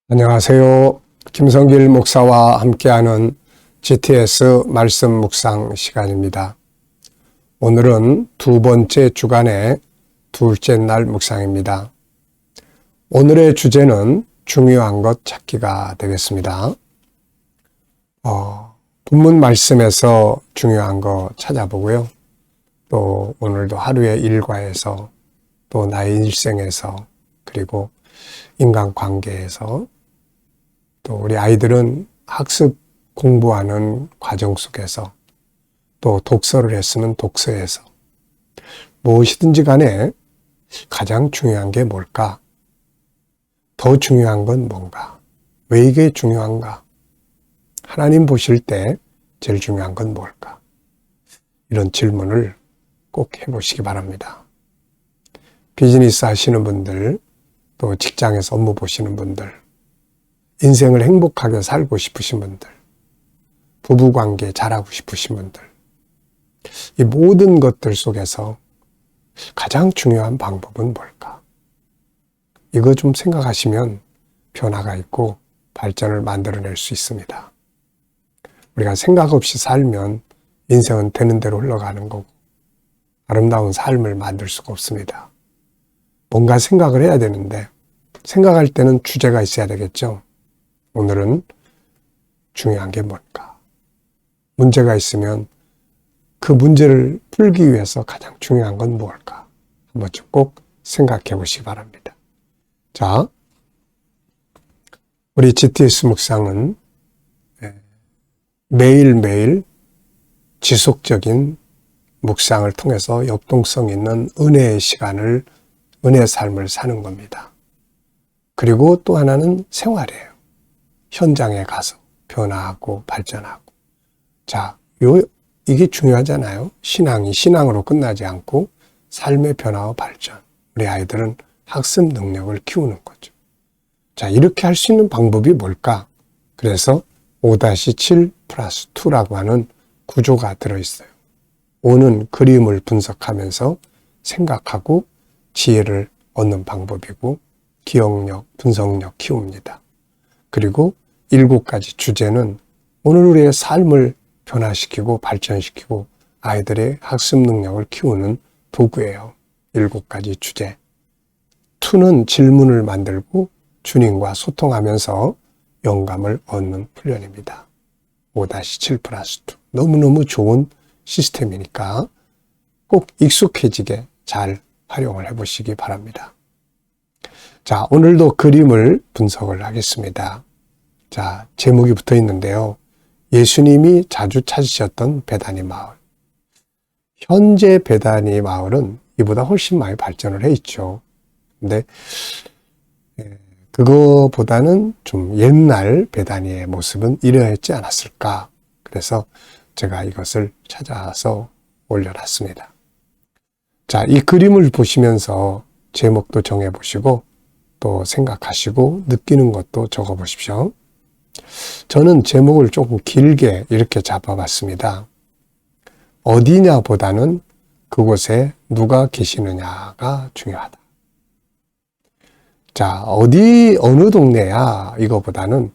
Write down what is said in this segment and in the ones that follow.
안녕하세요. 김성길 목사와 함께하는 GTS 말씀 묵상 시간입니다. 오늘은 두 번째 주간의 둘째 날 묵상입니다. 오늘의 주제는 중요한 것 찾기가 되겠습니다. 본문 말씀에서 중요한 거 찾아보고요. 또 오늘도 하루의 일과에서 또 나의 일생에서 그리고 인간관계에서 또 우리 아이들은 학습 공부하는 과정 속에서 또 독서를 했으면 독서에서 무엇이든지 간에 가장 중요한 게 뭘까? 더 중요한 건 뭔가? 왜 이게 중요한가? 하나님 보실 때 제일 중요한 건 뭘까? 이런 질문을 꼭 해보시기 바랍니다. 비즈니스 하시는 분들, 또 직장에서 업무 보시는 분들, 인생을 행복하게 살고 싶으신 분들, 부부관계 잘하고 싶으신 분들, 이 모든 것들 속에서 가장 중요한 방법은 뭘까? 이거 좀 생각하시면 변화가 있고 발전을 만들어낼 수 있습니다. 우리가 생각 없이 살면 인생은 되는 대로 흘러가는 거고 아름다운 삶을 만들 수가 없습니다. 뭔가 생각을 해야 되는데 생각할 때는 주제가 있어야 되겠죠. 오늘은 중요한 게 뭘까? 문제가 있으면 그 문제를 풀기 위해서 가장 중요한 건 뭘까? 한번 꼭 생각해 보시기 바랍니다. 자, 우리 GTS 묵상은 매일매일 지속적인 묵상을 통해서 역동성 있는 은혜의 시간을, 은혜의 삶을 사는 겁니다. 그리고 또 하나는 생활이에요. 현장에 가서 변화하고 발전하고. 자, 이게 중요하잖아요. 신앙이 신앙으로 끝나지 않고 삶의 변화와 발전. 우리 아이들은 학습 능력을 키우는 거죠. 자, 이렇게 할 수 있는 방법이 뭘까? 그래서 5-7+2라고 하는 구조가 들어있어요. 5는 그림을 분석하면서 생각하고 지혜를 얻는 방법이고 기억력, 분석력 키웁니다. 그리고 7가지 주제는 오늘 우리의 삶을 변화시키고 발전시키고 아이들의 학습 능력을 키우는 도구예요. 7가지 주제. 2는 질문을 만들고 주님과 소통하면서 영감을 얻는 훈련입니다. 5-7+2. 너무너무 좋은 시스템이니까 꼭 익숙해지게 잘 활용을 해보시기 바랍니다. 자, 오늘도 그림을 분석을 하겠습니다. 자, 제목이 붙어 있는데요. 예수님이 자주 찾으셨던 베다니 마을. 현재 베다니 마을은 이보다 훨씬 많이 발전을 해 있죠. 근데 그거보다는 좀 옛날 베다니의 모습은 이러했지 않았을까. 그래서 제가 이것을 찾아서 올려놨습니다. 자, 이 그림을 보시면서 제목도 정해보시고 또 생각하시고 느끼는 것도 적어보십시오. 저는 제목을 조금 길게 이렇게 잡아봤습니다. 어디냐보다는 그곳에 누가 계시느냐가 중요하다. 자, 어느 동네야 이거보다는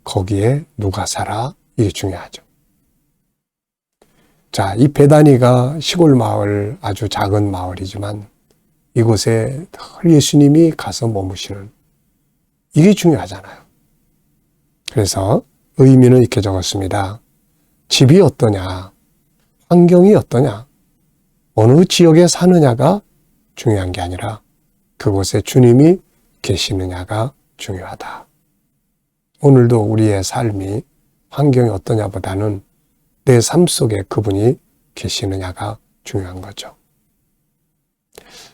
거기에 누가 살아 이게 중요하죠. 자, 이 베다니가 시골 마을, 아주 작은 마을이지만 이곳에 예수님이 가서 머무시는 이게 중요하잖아요. 그래서 의미는 이렇게 적었습니다. 집이 어떠냐, 환경이 어떠냐, 어느 지역에 사느냐가 중요한 게 아니라 그곳에 주님이 계시느냐가 중요하다. 오늘도 우리의 삶이 환경이 어떠냐보다는 내 삶 속에 그분이 계시느냐가 중요한 거죠.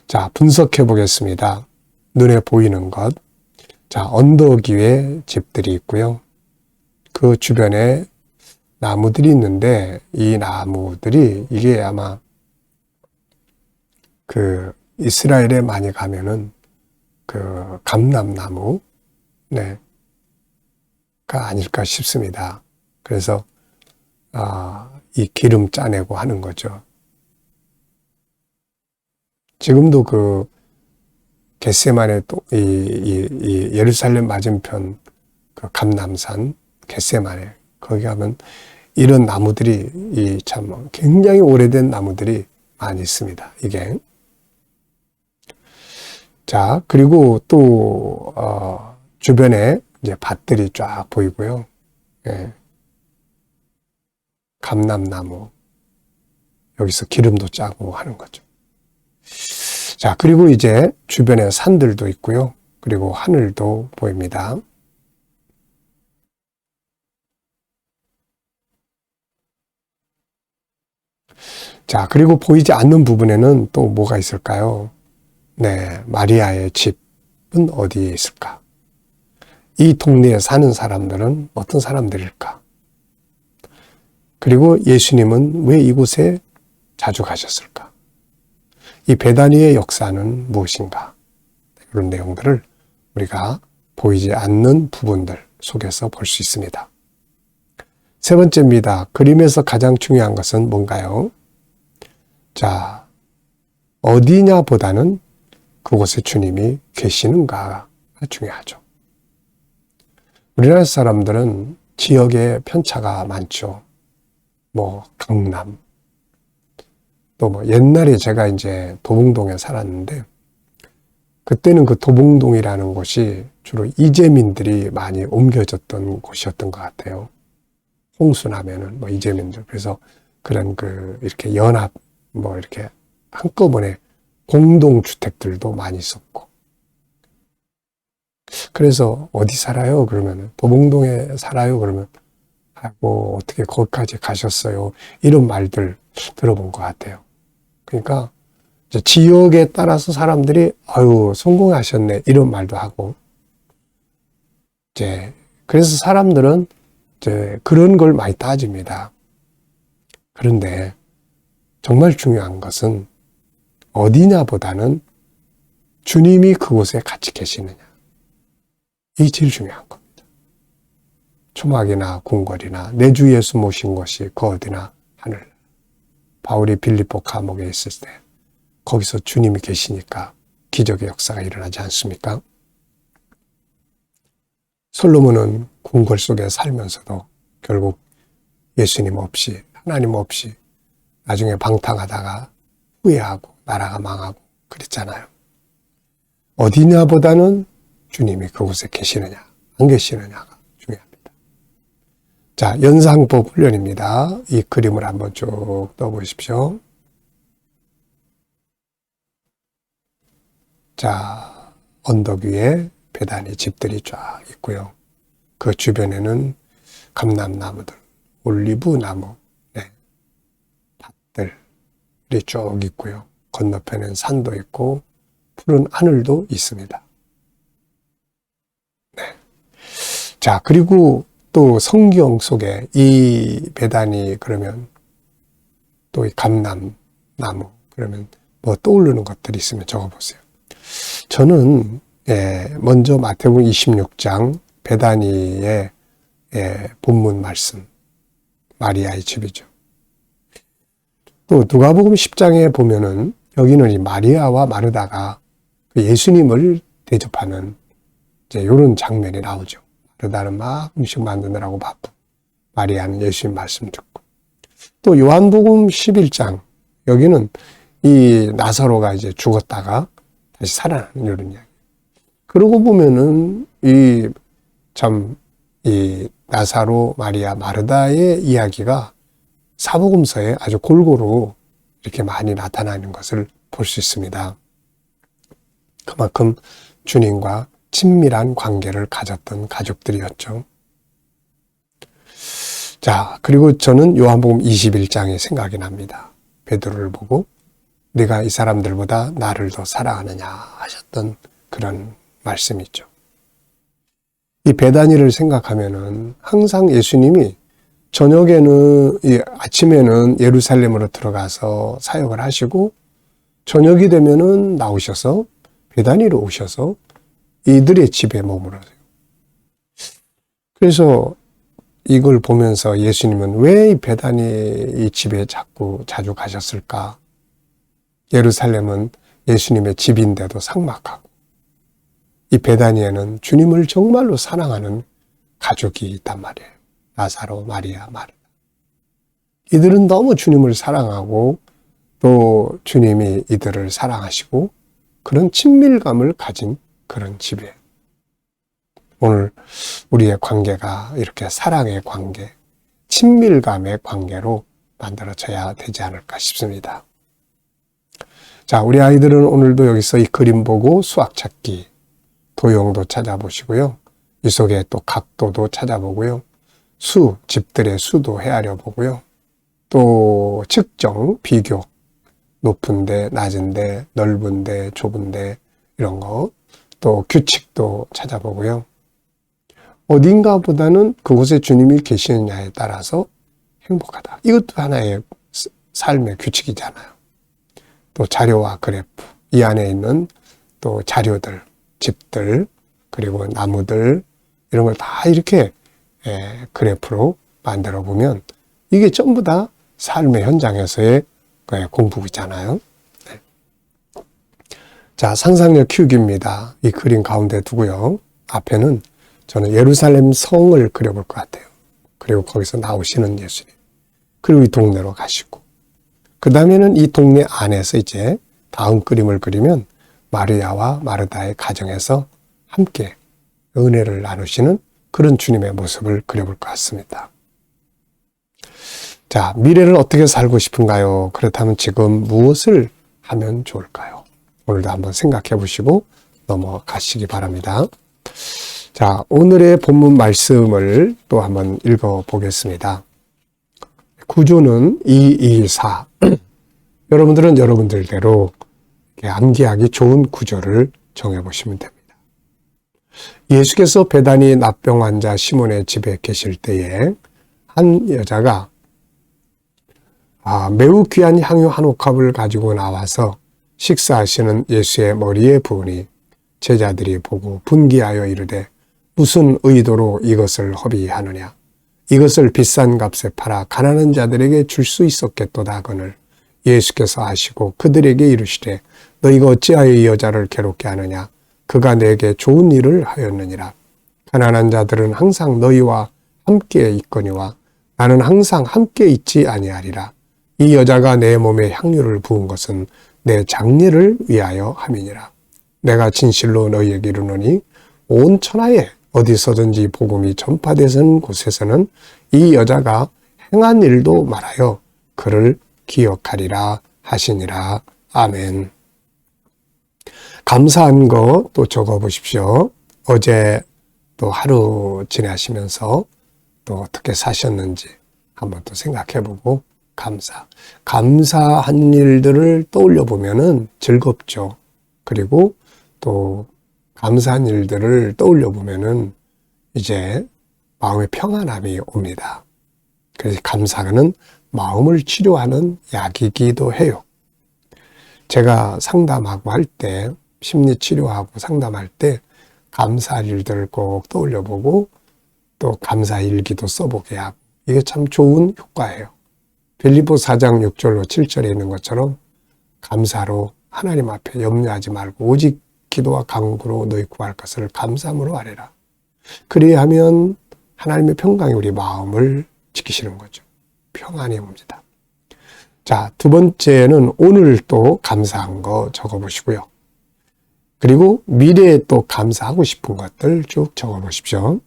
자, 분석해 보겠습니다. 눈에 보이는 것. 자, 언덕 위에 집들이 있고요. 그 주변에 나무들이 있는데 이 나무들이 이게 아마 그 이스라엘에 많이 가면은 그 감람나무 가 아닐까 싶습니다. 그래서 이 기름 짜내고 하는 거죠. 지금도 그 겟세마네 이 예루살렘 맞은편 그 감람산 겟세마네 거기 가면 이런 나무들이 이 참 굉장히 오래된 나무들이 많이 있습니다. 이게 자 그리고 또 주변에 이제 밭들이 쫙 보이고요. 예. 감람나무 여기서 기름도 짜고 하는 거죠. 자 그리고 이제 주변에 산들도 있고요. 그리고 하늘도 보입니다. 자, 그리고 보이지 않는 부분에는 또 뭐가 있을까요? 네, 마리아의 집은 어디에 있을까? 이 동네에 사는 사람들은 어떤 사람들일까? 그리고 예수님은 왜 이곳에 자주 가셨을까? 이 베다니의 역사는 무엇인가? 이런 내용들을 우리가 보이지 않는 부분들 속에서 볼 수 있습니다. 세 번째입니다. 그림에서 가장 중요한 것은 뭔가요? 자, 어디냐 보다는 그곳에 주님이 계시는가가 중요하죠. 우리나라 사람들은 지역에 편차가 많죠. 뭐, 강남. 또 뭐, 옛날에 제가 이제 도봉동에 살았는데, 그때는 그 도봉동이라는 곳이 주로 이재민들이 많이 옮겨졌던 곳이었던 것 같아요. 홍수나면은 뭐 이재민들. 그래서 그런 이렇게 연합, 뭐 이렇게 한꺼번에 공동주택들도 많이 있었고. 그래서 어디 살아요? 그러면 도봉동에 살아요? 그러면 하고 어떻게 거기까지 가셨어요? 이런 말들 들어본 것 같아요. 그러니까 이제 지역에 따라서 사람들이 아유 성공하셨네 이런 말도 하고 이제 그래서 사람들은 이제 그런 걸 많이 따집니다. 그런데 정말 중요한 것은 어디냐보다는 주님이 그곳에 같이 계시느냐. 이게 제일 중요한 겁니다. 초막이나 궁궐이나 내 주 예수 모신 것이 그 어디나 하늘. 바울이 빌립보 감옥에 있을 때 거기서 주님이 계시니까 기적의 역사가 일어나지 않습니까? 솔로몬은 궁궐 속에 살면서도 결국 예수님 없이 하나님 없이 나중에 방탕하다가 후회하고 나라가 망하고 그랬잖아요. 어디냐보다는 주님이 그곳에 계시느냐 안 계시느냐가 중요합니다. 자, 연상법 훈련입니다. 이 그림을 한번 쭉 떠보십시오. 자, 언덕 위에 베다니 집들이 쫙 있고요. 그 주변에는 감람나무들, 올리브 나무, 네, 밭들이 쭉 있고요. 건너편엔 산도 있고 푸른 하늘도 있습니다. 네. 자, 그리고 또 성경 속에 이 베다니 그러면 또 이 감람나무 그러면 뭐 떠오르는 것들이 있으면 적어보세요. 저는 먼저 마태복음 26장 베다니의 본문 말씀 마리아의 집이죠. 또 누가복음 10장에 보면은 여기는 이 마리아와 마르다가 예수님을 대접하는 이제 이런 장면이 나오죠. 마르다는 막 음식 만드느라고 바쁘고 마리아는 예수님 말씀 듣고. 또 요한복음 11장 여기는 이 나사로가 이제 죽었다가 다시 살아나는 이런 이야기. 그러고 보면은 이 나사로, 마리아, 마르다의 이야기가 사복음서에 아주 골고루 이렇게 많이 나타나는 것을 볼 수 있습니다. 그만큼 주님과 친밀한 관계를 가졌던 가족들이었죠. 자, 그리고 저는 요한복음 21장이 생각이 납니다. 베드로를 보고 네가 이 사람들보다 나를 더 사랑하느냐 하셨던 그런 말씀이죠. 이 베다니를 생각하면은 항상 예수님이 저녁에는 아침에는 예루살렘으로 들어가서 사역을 하시고 저녁이 되면은 나오셔서 베다니로 오셔서 이들의 집에 머무르세요. 그래서 이걸 보면서 예수님은 왜 이 베다니 이 집에 자주 가셨을까? 예루살렘은 예수님의 집인데도 삭막하고 이 베다니에는 주님을 정말로 사랑하는 가족이 있단 말이에요. 나사로, 마리아, 마르다. 이들은 너무 주님을 사랑하고 또 주님이 이들을 사랑하시고 그런 친밀감을 가진 그런 집이에요. 오늘 우리의 관계가 이렇게 사랑의 관계, 친밀감의 관계로 만들어져야 되지 않을까 싶습니다. 자, 우리 아이들은 오늘도 여기서 이 그림 보고 수학 찾기, 도형도 찾아보시고요. 이 속에 또 각도도 찾아보고요. 집들의 수도 헤아려 보고요. 또 측정, 비교, 높은데, 낮은데, 넓은데, 좁은데 이런 거, 또 규칙도 찾아보고요. 어딘가보다는 그곳에 주님이 계시느냐에 따라서 행복하다. 이것도 하나의 삶의 규칙이잖아요. 또 자료와 그래프, 이 안에 있는 또 자료들, 집들, 그리고 나무들 이런 걸 다 이렇게 그래프로 만들어 보면 이게 전부 다 삶의 현장에서의 공부잖아요. 네. 자, 상상력 키우기입니다. 이 그림 가운데 두고요. 앞에는 저는 예루살렘 성을 그려볼 것 같아요. 그리고 거기서 나오시는 예수님. 그리고 이 동네로 가시고. 그 다음에는 이 동네 안에서 이제 다음 그림을 그리면 마리아와 마르다의 가정에서 함께 은혜를 나누시는 그런 주님의 모습을 그려볼 것 같습니다. 자, 미래를 어떻게 살고 싶은가요? 그렇다면 지금 무엇을 하면 좋을까요? 오늘도 한번 생각해 보시고 넘어가시기 바랍니다. 자, 오늘의 본문 말씀을 또 한번 읽어 보겠습니다. 구조는 224. 여러분들은 여러분들대로 암기하기 좋은 구조를 정해보시면 됩니다. 예수께서 베다니 납병 환자 시몬의 집에 계실 때에 한 여자가 매우 귀한 향유 한 옥합을 가지고 나와서 식사하시는 예수의 머리에 부으니 제자들이 보고 분기하여 이르되 무슨 의도로 이것을 허비하느냐. 이것을 비싼 값에 팔아 가난한 자들에게 줄 수 있었겠도다 하거늘 예수께서 아시고 그들에게 이르시되 너희가 어찌하여 이 여자를 괴롭게 하느냐. 그가 내게 좋은 일을 하였느니라. 가난한 자들은 항상 너희와 함께 있거니와 나는 항상 함께 있지 아니하리라. 이 여자가 내 몸에 향유를 부은 것은 내 장례를 위하여 함이니라. 내가 진실로 너희에게 이르노니 온 천하에 어디서든지 복음이 전파되는 곳에서는 이 여자가 행한 일도 말하여 그를 기억하리라 하시니라. 아멘. 감사한 거 또 적어 보십시오. 어제 또 하루 지내시면서 또 어떻게 사셨는지 한번 또 생각해 보고 감사한 일들을 떠올려 보면은 즐겁죠. 그리고 또 감사한 일들을 떠올려 보면은 이제 마음의 평안함이 옵니다. 그래서 감사는 마음을 치료하는 약이기도 해요. 제가 상담하고 할 때, 심리치료하고 상담할 때 감사할 일들을 꼭 떠올려 보고 또 감사 일기도 써보게 하고 이게 참 좋은 효과예요. 빌립보 4장 6절로 7절에 있는 것처럼 감사로 하나님 앞에 염려하지 말고 오직 기도와 간구로 너희 구할 것을 감사함으로 아뢰라. 그리하면 하나님의 평강이 우리 마음을 지키시는 거죠. 평안이 옵니다. 자, 두 번째는 오늘 또 감사한 거 적어보시고요. 그리고 미래에 또 감사하고 싶은 것들 쭉 적어보십시오.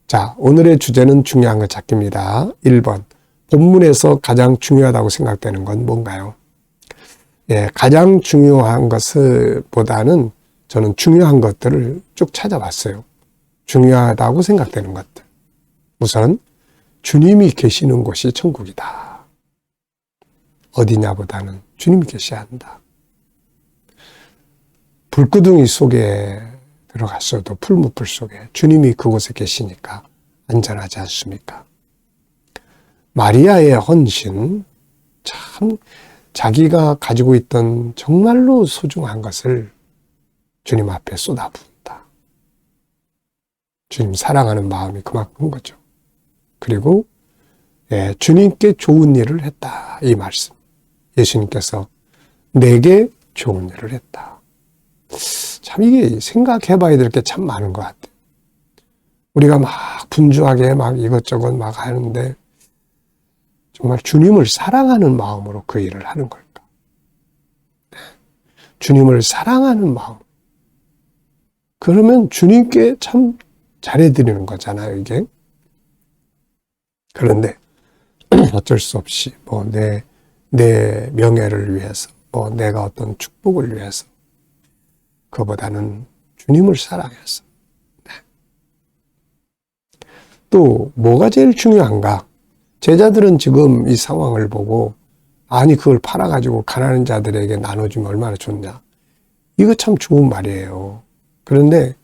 자, 오늘의 주제는 중요한 거 찾기입니다. 1번, 본문에서 가장 중요하다고 생각되는 건 뭔가요? 가장 중요한 것을 보다는 저는 중요한 것들을 쭉 찾아봤어요. 중요하다고 생각되는 것들. 우선 주님이 계시는 곳이 천국이다. 어디냐보다는 주님이 계셔야 한다. 불구덩이 속에 들어갔어도 풀무불 속에 주님이 그곳에 계시니까 안전하지 않습니까? 마리아의 헌신, 참 자기가 가지고 있던 정말로 소중한 것을 주님 앞에 쏟아부은다. 주님 사랑하는 마음이 그만큼 거죠. 그리고 주님께 좋은 일을 했다. 이 말씀. 예수님께서 내게 좋은 일을 했다. 참 이게 생각해 봐야 될 게 참 많은 것 같아요. 우리가 막 분주하게 막 이것저것 막 하는데 정말 주님을 사랑하는 마음으로 그 일을 하는 걸까? 주님을 사랑하는 마음. 그러면 주님께 참 잘해드리는 거잖아요, 이게. 그런데 어쩔 수 없이 뭐 내 명예를 위해서, 뭐 내가 어떤 축복을 위해서, 그보다는 주님을 사랑해서. 네. 또 뭐가 제일 중요한가? 제자들은 지금 이 상황을 보고 아니 그걸 팔아가지고 가난한 자들에게 나눠주면 얼마나 좋냐. 이거 참 좋은 말이에요. 그런데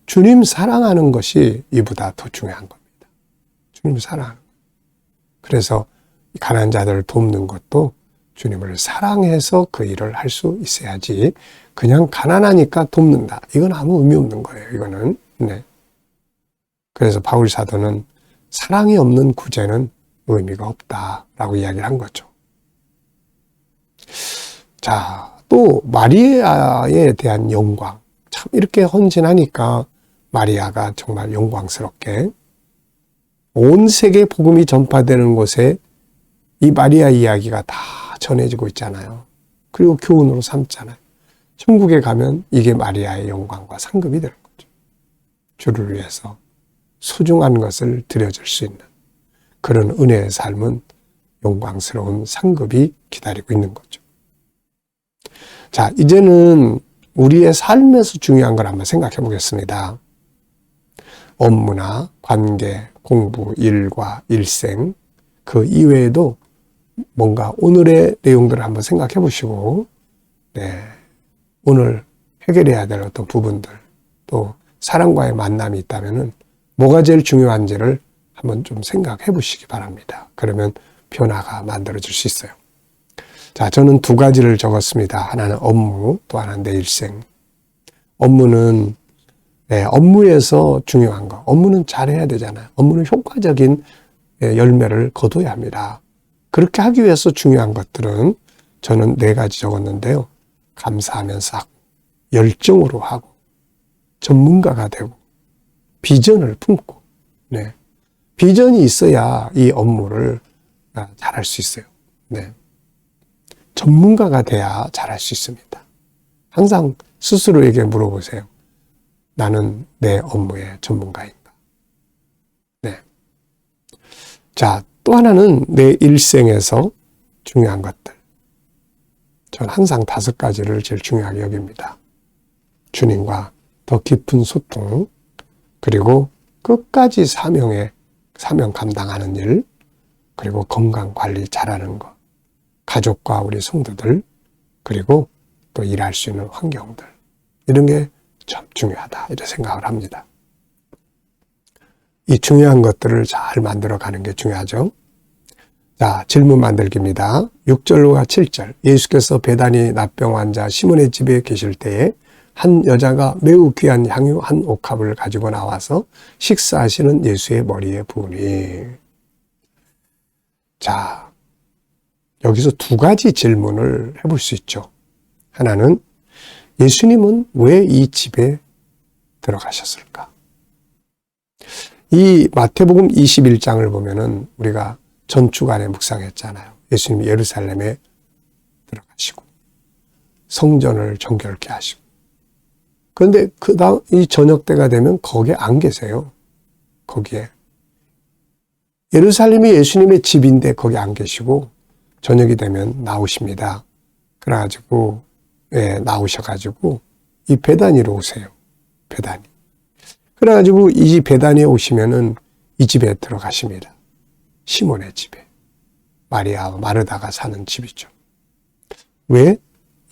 주님 사랑하는 것이 이보다 더 중요한 겁니다. 주님 사랑하는 것. 그래서 가난한 자들을 돕는 것도 주님을 사랑해서 그 일을 할 수 있어야지 그냥 가난하니까 돕는다. 이건 아무 의미 없는 거예요. 이거는. 네. 그래서 바울 사도는 사랑이 없는 구제는 의미가 없다라고 이야기를 한 거죠. 자, 또 마리아에 대한 영광. 참 이렇게 헌신하니까 마리아가 정말 영광스럽게 온 세계 복음이 전파되는 곳에 이 마리아 이야기가 다 전해지고 있잖아요. 그리고 교훈으로 삼잖아요. 천국에 가면 이게 마리아의 영광과 상급이 되는 거죠. 주를 위해서 소중한 것을 드려줄 수 있는 그런 은혜의 삶은 영광스러운 상급이 기다리고 있는 거죠. 자, 이제는 우리의 삶에서 중요한 걸 한번 생각해 보겠습니다. 업무나 관계, 공부, 일과 일생, 그 이외에도 뭔가 오늘의 내용들을 한번 생각해 보시고, 네, 오늘 해결해야 될 어떤 부분들, 또 사람과의 만남이 있다면은 뭐가 제일 중요한지를 한번 좀 생각해 보시기 바랍니다. 그러면 변화가 만들어질 수 있어요. 자, 저는 두 가지를 적었습니다. 하나는 업무, 또 하나는 내 일생. 업무는, 네, 업무에서 중요한 거. 업무는 잘해야 되잖아요. 업무는 효과적인 열매를 거둬야 합니다. 그렇게 하기 위해서 중요한 것들은 저는 4가지 적었는데요. 감사하면서 하고, 열정으로 하고, 전문가가 되고, 비전을 품고, 네. 비전이 있어야 이 업무를 잘할 수 있어요. 네. 전문가가 돼야 잘할 수 있습니다. 항상 스스로에게 물어보세요. 나는 내 업무의 전문가인가? 네. 자, 또 하나는 내 일생에서 중요한 것들. 저는 항상 5가지를 제일 중요하게 여깁니다. 주님과 더 깊은 소통, 그리고 끝까지 사명 감당하는 일, 그리고 건강 관리 잘하는 것, 가족과 우리 성도들, 그리고 또 일할 수 있는 환경들. 이런 게 참 중요하다. 이렇게 생각을 합니다. 이 중요한 것들을 잘 만들어가는 게 중요하죠. 자, 질문 만들기입니다. 6절과 7절. 예수께서 베다니 납병 환자 시몬의 집에 계실 때에 한 여자가 매우 귀한 향유 한 옥합을 가지고 나와서 식사하시는 예수의 머리에 부으니. 자, 여기서 2가지 질문을 해볼 수 있죠. 하나는 예수님은 왜 이 집에 들어가셨을까? 이 마태복음 21장을 보면은 우리가 전주간에 묵상했잖아요. 예수님이 예루살렘에 들어가시고 성전을 정결케 하시고. 그런데 그 다음 이 저녁 때가 되면 거기에 안 계세요. 거기에. 예루살렘이 예수님의 집인데 거기 안 계시고 저녁이 되면 나오십니다. 그래가지고 나오셔가지고 이 베다니로 오세요. 베다니. 그래가지고 이 베다니에 오시면은 이 집에 들어가십니다. 시몬의 집에. 마리아와 마르다가 사는 집이죠. 왜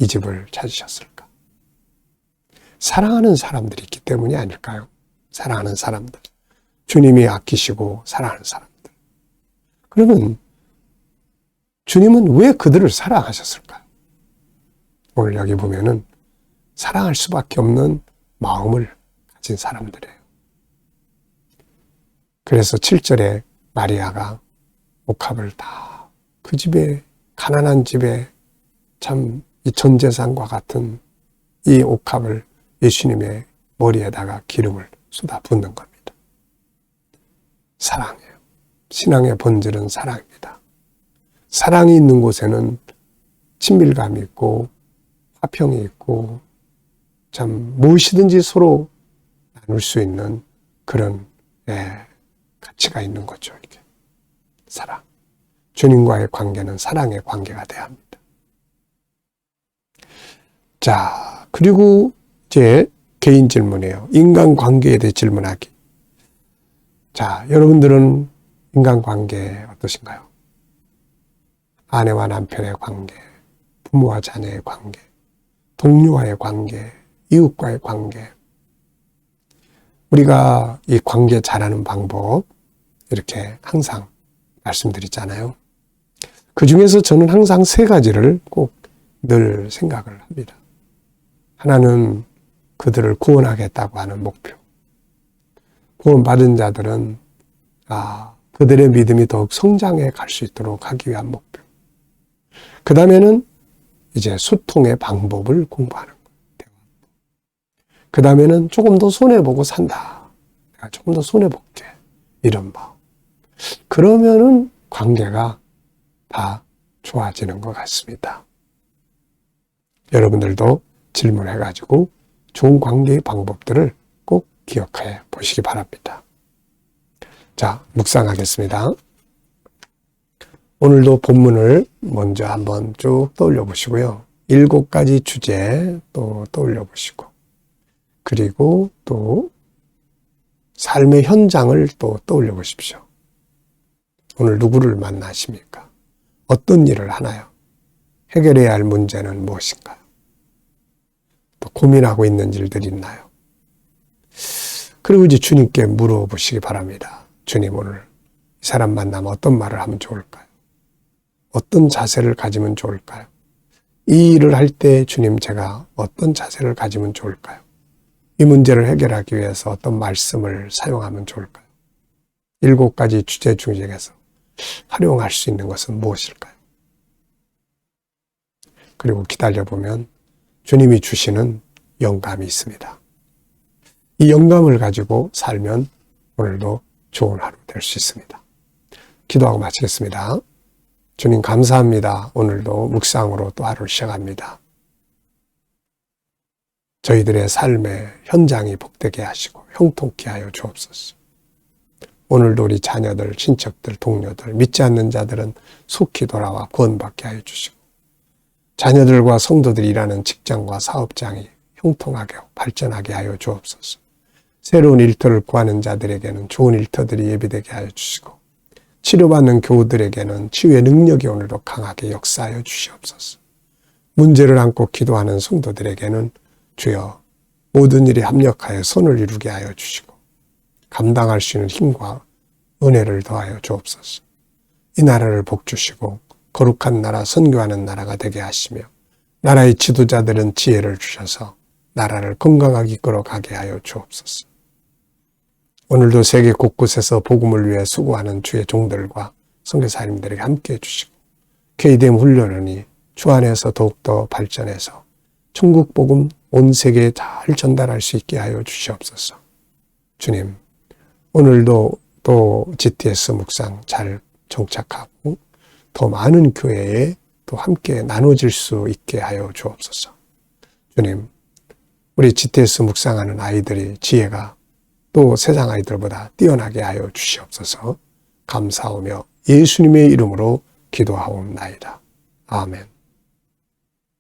이 집을 찾으셨을까? 사랑하는 사람들이 있기 때문이 아닐까요? 사랑하는 사람들. 주님이 아끼시고 사랑하는 사람들. 그러면 주님은 왜 그들을 사랑하셨을까요? 오늘 여기 보면은 사랑할 수밖에 없는 마음을 가진 사람들이에요. 그래서 7절에 마리아가 옥합을 다 그 집에, 가난한 집에 참 이 전재산과 같은 이 옥합을 예수님의 머리에다가 기름을 쏟아 붓는 겁니다. 사랑이에요. 신앙의 본질은 사랑입니다. 사랑이 있는 곳에는 친밀감이 있고 화평이 있고 참 무엇이든지 서로 나눌 수 있는 그런 가치가 있는 거죠. 이렇게 사랑. 주님과의 관계는 사랑의 관계가 돼야 합니다. 자, 그리고 이제 개인 질문이에요. 인간관계에 대해 질문하기. 자, 여러분들은 인간관계 어떠신가요? 아내와 남편의 관계, 부모와 자녀의 관계, 동료와의 관계, 이웃과의 관계. 우리가 이 관계 잘하는 방법 이렇게 항상 말씀드리잖아요. 그 중에서 저는 항상 세 가지를 꼭 늘 생각을 합니다. 하나는 그들을 구원하겠다고 하는 목표. 구원받은 자들은 그들의 믿음이 더욱 성장해 갈 수 있도록 하기 위한 목표. 그 다음에는 이제 소통의 방법을 공부하는 거예요. 그 다음에는 조금 더 손해보고 산다. 내가 조금 더 손해볼게. 이런 법. 그러면은 관계가 다 좋아지는 것 같습니다. 여러분들도 질문해가지고 좋은 관계의 방법들을 꼭 기억해 보시기 바랍니다. 자, 묵상하겠습니다. 오늘도 본문을 먼저 한번 쭉 떠올려 보시고요. 7가지 주제 또 떠올려 보시고, 그리고 또 삶의 현장을 또 떠올려 보십시오. 오늘 누구를 만나십니까? 어떤 일을 하나요? 해결해야 할 문제는 무엇인가요? 또 고민하고 있는 일들이 있나요? 그리고 이제 주님께 물어보시기 바랍니다. 주님, 오늘 이 사람 만나면 어떤 말을 하면 좋을까요? 어떤 자세를 가지면 좋을까요? 이 일을 할 때 주님, 제가 어떤 자세를 가지면 좋을까요? 이 문제를 해결하기 위해서 어떤 말씀을 사용하면 좋을까요? 7가지 주제 중에서 활용할 수 있는 것은 무엇일까요? 그리고 기다려보면 주님이 주시는 영감이 있습니다. 이 영감을 가지고 살면 오늘도 좋은 하루 될 수 있습니다. 기도하고 마치겠습니다. 주님 감사합니다. 오늘도 묵상으로 또 하루를 시작합니다. 저희들의 삶의 현장이 복되게 하시고 형통케 하여 주옵소서. 오늘도 우리 자녀들, 친척들, 동료들, 믿지 않는 자들은 속히 돌아와 구원받게 하여 주시고, 자녀들과 성도들이 일하는 직장과 사업장이 형통하게 발전하게 하여 주옵소서. 새로운 일터를 구하는 자들에게는 좋은 일터들이 예비되게 하여 주시고, 치료받는 교우들에게는 치유의 능력이 오늘도 강하게 역사하여 주시옵소서. 문제를 안고 기도하는 성도들에게는 주여 모든 일에 합력하여 선을 이루게 하여 주시고, 감당할 수 있는 힘과 은혜를 더하여 주옵소서. 이 나라를 복주시고 거룩한 나라, 선교하는 나라가 되게 하시며, 나라의 지도자들은 지혜를 주셔서 나라를 건강하게 이끌어가게 하여 주옵소서. 오늘도 세계 곳곳에서 복음을 위해 수고하는 주의 종들과 선교사님들에게 함께해 주시고, KDM 훈련원이 주 안에서 더욱더 발전해서 천국 복음 온 세계에 잘 전달할 수 있게 하여 주시옵소서. 주님, 오늘도 또 GTS 묵상 잘 정착하고 더 많은 교회에 또 함께 나눠질 수 있게 하여 주옵소서. 주님, 우리 GTS 묵상하는 아이들이 지혜가 또 세상 아이들보다 뛰어나게 하여 주시옵소서. 감사하며 예수님의 이름으로 기도하옵나이다. 아멘.